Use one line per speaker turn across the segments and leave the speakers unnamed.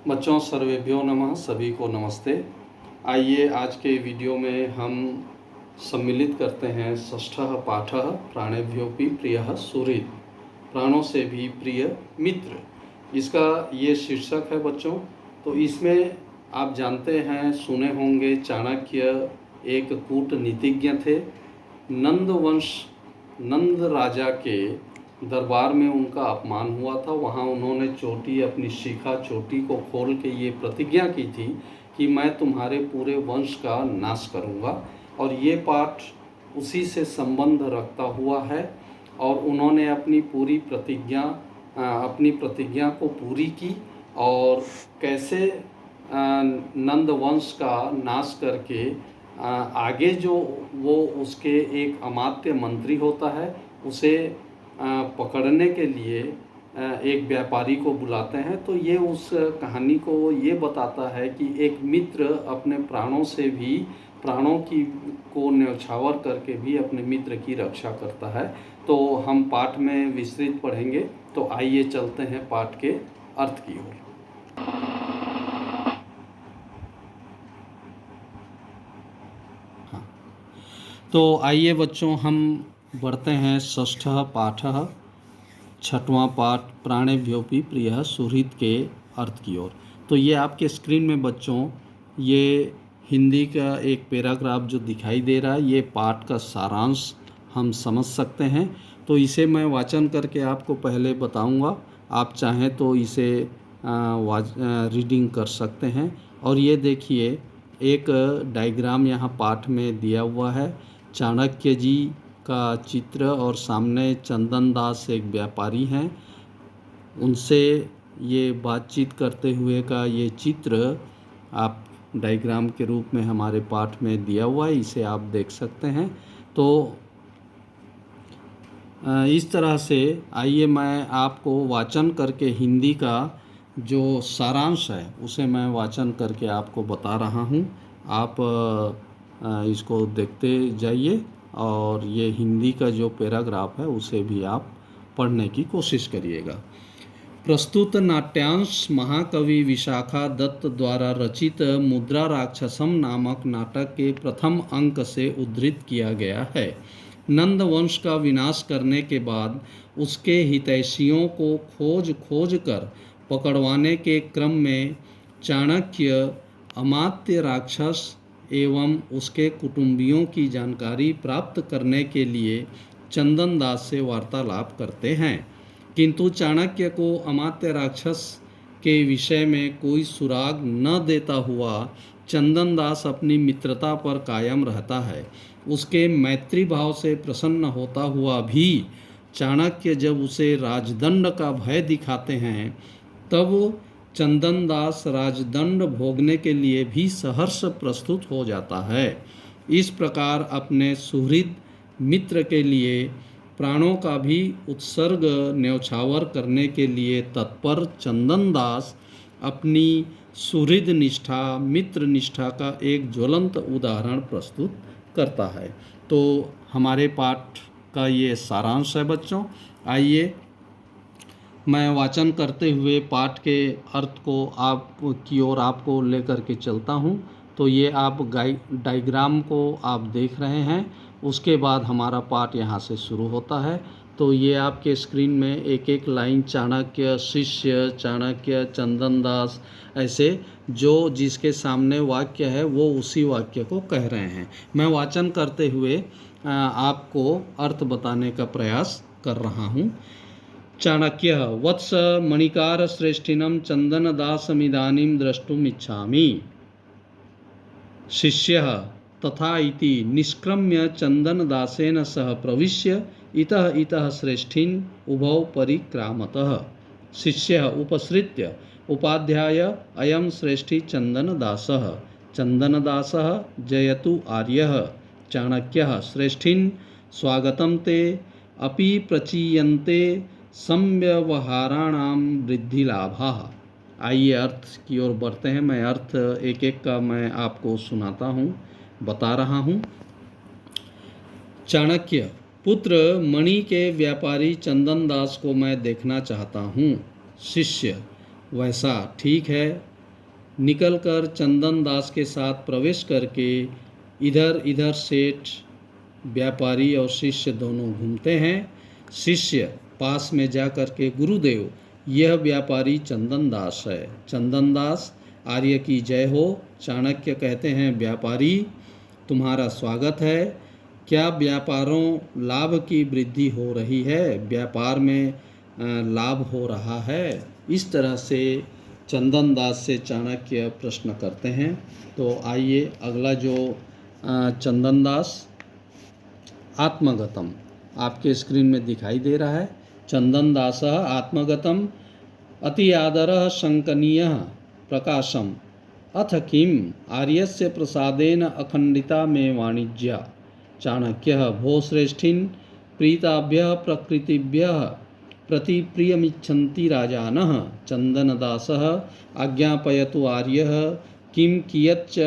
बच्चों सर्वेभ्यो नमः, सभी को नमस्ते। आइए आज के वीडियो में हम सम्मिलित करते हैं षष्ठः पाठः प्राणेभ्योऽपि प्रियः सुहृत्, प्राणों से भी प्रिय मित्र। इसका ये शीर्षक है बच्चों। तो इसमें आप जानते हैं, सुने होंगे, चाणक्य एक कूटनीतिज्ञ थे। नंद राजा के दरबार में उनका अपमान हुआ था। वहाँ उन्होंने चोटी, अपनी शिखा चोटी को खोल के ये प्रतिज्ञा की थी कि मैं तुम्हारे पूरे वंश का नाश करूँगा। और ये पाठ उसी से संबंध रखता हुआ है। और उन्होंने अपनी प्रतिज्ञा को पूरी की और कैसे नंद वंश का नाश करके आगे जो वो उसके एक अमात्य मंत्री होता है उसे पकड़ने के लिए एक व्यापारी को बुलाते हैं। तो ये उस कहानी को ये बताता है कि एक मित्र अपने प्राणों को न्यौछावर करके भी अपने मित्र की रक्षा करता है। तो हम पाठ में विस्तृत पढ़ेंगे। तो आइए चलते हैं पाठ के अर्थ की ओर। तो आइए बच्चों हम बढ़ते हैं षष्ठः पाठः, छठवां पाठ प्राणेभ्योऽपि प्रियः सुहृत् के अर्थ की ओर। तो ये आपके स्क्रीन में बच्चों ये हिंदी का एक पैराग्राफ जो दिखाई दे रहा है, ये पाठ का सारांश हम समझ सकते हैं। तो इसे मैं वाचन करके आपको पहले बताऊंगा। आप चाहें तो इसे रीडिंग कर सकते हैं। और ये देखिए एक डायग्राम यहाँ पाठ में दिया हुआ है, चाणक्य जी का चित्र और सामने चंदन दास एक व्यापारी हैं, उनसे ये बातचीत करते हुए का ये चित्र आप डायग्राम के रूप में हमारे पाठ में दिया हुआ है, इसे आप देख सकते हैं। तो इस तरह से आइए मैं आपको वाचन करके हिंदी का जो सारांश है उसे मैं वाचन करके आपको बता रहा हूँ। आप इसको देखते जाइए और ये हिंदी का जो पैराग्राफ है उसे भी आप पढ़ने की कोशिश करिएगा। प्रस्तुत नाट्यांश महाकवि विशाखा दत्त द्वारा रचित मुद्रा राक्षसम नामक नाटक के प्रथम अंक से उद्धृत किया गया है। नंद वंश का विनाश करने के बाद उसके हितैषियों को खोज कर पकड़वाने के क्रम में चाणक्य अमात्य राक्षस एवं उसके कुटुंबियों की जानकारी प्राप्त करने के लिए चंदन दास से वार्तालाप करते हैं। किंतु चाणक्य को अमात्य राक्षस के विषय में कोई सुराग न देता हुआ चंदन दास अपनी मित्रता पर कायम रहता है। उसके मैत्री भाव से प्रसन्न होता हुआ भी चाणक्य जब उसे राजदंड का भय दिखाते हैं तब चंदन दास राजदंड भोगने के लिए भी सहर्ष प्रस्तुत हो जाता है। इस प्रकार अपने सुहृद मित्र के लिए प्राणों का भी उत्सर्ग न्यौछावर करने के लिए तत्पर चंदन दास अपनी सुहृद निष्ठा, मित्र निष्ठा का एक ज्वलंत उदाहरण प्रस्तुत करता है। तो हमारे पाठ का ये सारांश है बच्चों। आइए मैं वाचन करते हुए पाठ के अर्थ को आपकी ओर आपको लेकर के चलता हूँ। तो ये आप डायग्राम को आप देख रहे हैं, उसके बाद हमारा पाठ यहाँ से शुरू होता है। तो ये आपके स्क्रीन में एक एक लाइन चाणक्य, शिष्य, चाणक्य, चंदन दास, ऐसे जो जिसके सामने वाक्य है वो उसी वाक्य को कह रहे हैं। मैं वाचन करते हुए आपको अर्थ बताने का प्रयास कर रहा हूँ। चाणक्य वत्स मणिकार श्रेष्ठिनं चंदनदासमिदानीं द्रष्टुमिच्छामि। शिष्यः तथा इति निष्क्रम्य चंदनदासेन सह प्रविश्य इतः इतः श्रेष्ठीन् उभौ परिक्रामतः। शिष्यः उपसृत्य उपाध्याय अयं श्रेष्ठी चंदनदासः। चंदनदासः जयतु आर्यः। चाणक्यः श्रेष्ठीन् स्वागतं ते अपि प्रचीयन्ते संव्यवहाराणां वृद्धिलाभाः। आइए अर्थ की ओर बढ़ते हैं। मैं अर्थ एक एक का मैं आपको सुनाता हूँ, बता रहा हूँ। चाणक्य पुत्र मणि के व्यापारी चंदन दास को मैं देखना चाहता हूँ। शिष्य वैसा ठीक है, निकलकर चंदन दास के साथ प्रवेश करके इधर इधर सेठ व्यापारी और शिष्य दोनों घूमते हैं। शिष्य पास में जा कर के गुरुदेव, यह व्यापारी चंदन दास है। चंदन दास, आर्य की जय हो। चाणक्य कहते हैं, व्यापारी तुम्हारा स्वागत है। क्या व्यापारों लाभ की वृद्धि हो रही है? व्यापार में लाभ हो रहा है? इस तरह से चंदन दास से चाणक्य प्रश्न करते हैं। तो आइए अगला जो चंदन दास आत्मगतम आपके स्क्रीन में दिखाई दे रहा है। चंदन दास आत्मगतम अति आदरः शंकनीयः प्रकाशम अथ किम आर्यस्य प्रसादेन अखंडिता में वाणिज्या। चाणक्यः भो श्रेष्ठीन् प्रीताभ्यः प्रकृतिभ्यः प्रति प्रियमिच्छन्ति राजानः। चन्दनदासः आज्ञापयतु आर्यः किं कियच्च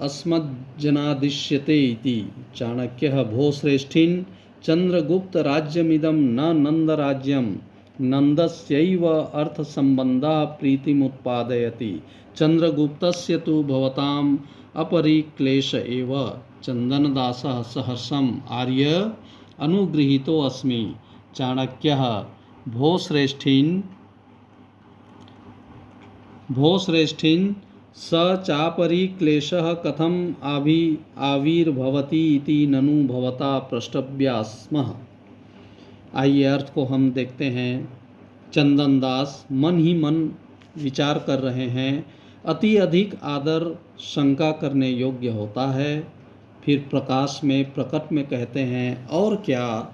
अस्मज्जनादिश्यते इति। चाणक्यः भो श्रेष्ठीन् चंद्रगुप्त राज्यमिदं न नंदराज्यं नंदस्यैव अर्थसंबंधः प्रीतिमुत्पादयति। चंद्रगुप्तस्य तु भवताम् अपरिक्लेश एव। चंदनदासः सहर्षम् आर्य अनुगृहीतो अस्मि। चाणक्यः भो श्रेष्ठीन् स चापरिक्लेशः कथम आविर्भवति इति ननु भवता प्रष्टव्या स्मः। आइए अर्थ को हम देखते हैं। चंदन दास मन ही मन विचार कर रहे हैं। अति अधिक आदर शंका करने योग्य होता है। फिर प्रकाश में प्रकट में कहते हैं, और क्या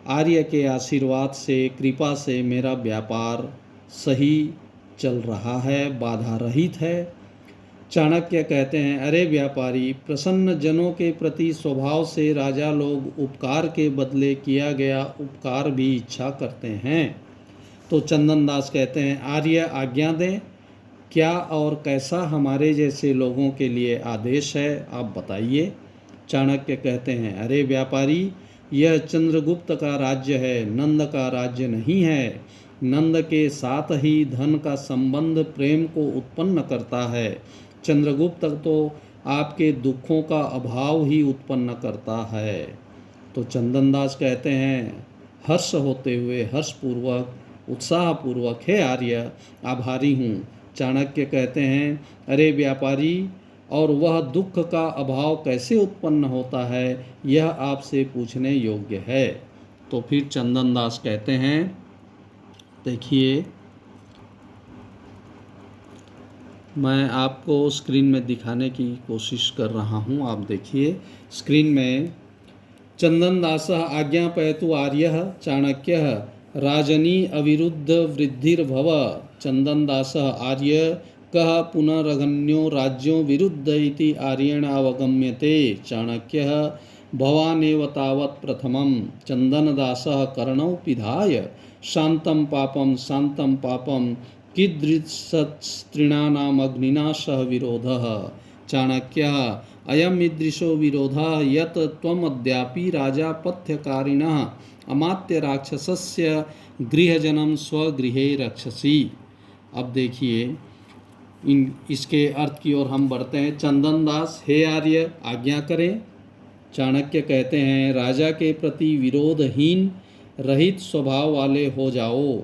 आर्य के आशीर्वाद से, कृपा से मेरा व्यापार सही चल रहा है, बाधा रहित है। चाणक्य कहते हैं, अरे व्यापारी, प्रसन्न जनों के प्रति स्वभाव से राजा लोग उपकार के बदले किया गया उपकार भी इच्छा करते हैं। तो चंदन दास कहते हैं, आर्य आज्ञा दें, क्या और कैसा हमारे जैसे लोगों के लिए आदेश है, आप बताइए। चाणक्य कहते हैं, अरे व्यापारी, यह चंद्रगुप्त का राज्य है, नंद का राज्य नहीं है। नंद के साथ ही धन का संबंध प्रेम को उत्पन्न करता है। चंद्रगुप्त तो आपके दुखों का अभाव ही उत्पन्न करता है। तो चंदन दास कहते हैं, हर्ष होते हुए, हर्षपूर्वक, उत्साहपूर्वक, हे आर्य, आभारी हूँ। चाणक्य कहते हैं, अरे व्यापारी, और वह दुख का अभाव कैसे उत्पन्न होता है, यह आपसे पूछने योग्य है। तो फिर चंदन दास कहते हैं, देखिए मैं आपको स्क्रीन में दिखाने की कोशिश कर रहा हूँ, आप देखिए स्क्रीन में। चंदन दास आज्ञापयतु आर्यः चाणक्यः राजनी अविरुद्ध वृद्धिर्भव। चंदन दास आर्य कः पुनरगण्यो राज्यों विरुद्ध इति आर्येण अवगम्यते। चाणक्यः भवानेव तावत् प्रथमं। चंदनदासः कर्णौ पिधाय शान्तं पापं कीदृशस्त्रीणानाम् अग्निना सह विरोधः। चाणक्यः अयम् ईदृशो विरोधः यत् त्वमद्यापि राजा पथ्यकारिणः अमात्य राक्षसस्य गृहजनं स्वगृहे रक्षसि। अब देखिए इसके अर्थ की ओर हम बढ़ते हैं। चंदन दास, हे आर्य, आज्ञा करें। चाणक्य कहते हैं, राजा के प्रति विरोधहीन रहित स्वभाव वाले हो जाओ,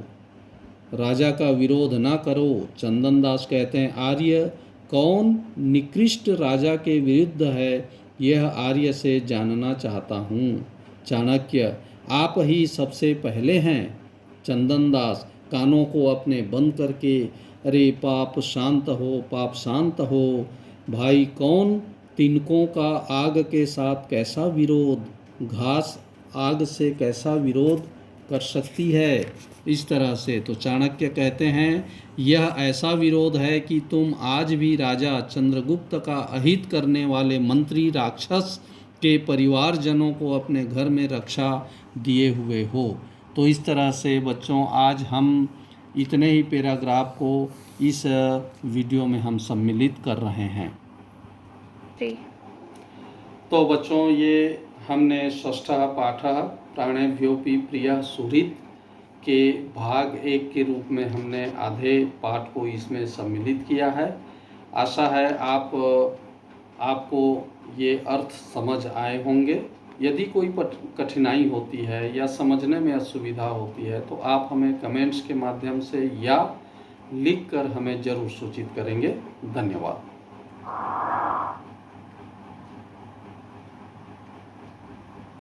राजा का विरोध ना करो। चंदन दास कहते हैं, आर्य कौन निकृष्ट राजा के विरुद्ध है, यह आर्य से जानना चाहता हूँ। चाणक्य, आप ही सबसे पहले हैं। चंदन दास कानों को अपने बंद करके, अरे पाप शांत हो, पाप शांत हो। भाई, कौन तिनकों का आग के साथ कैसा विरोध, घास आग से कैसा विरोध कर सकती है, इस तरह से। तो चाणक्य कहते हैं, यह ऐसा विरोध है कि तुम आज भी राजा चंद्रगुप्त का अहित करने वाले मंत्री राक्षस के परिवारजनों को अपने घर में रक्षा दिए हुए हो। तो इस तरह से बच्चों, आज हम इतने ही पैराग्राफ को इस वीडियो में हम सम्मिलित कर रहे हैं। तो बच्चों, ये हमने षष्ठः पाठः प्राणेभ्योऽपि प्रियः सुहृत् के भाग 1 के रूप में हमने आधे पाठ को इसमें सम्मिलित किया है। आशा है आपको ये अर्थ समझ आए होंगे। यदि कोई कठिनाई होती है या समझने में असुविधा होती है तो आप हमें कमेंट्स के माध्यम से या लिख कर हमें ज़रूर सूचित करेंगे। धन्यवाद।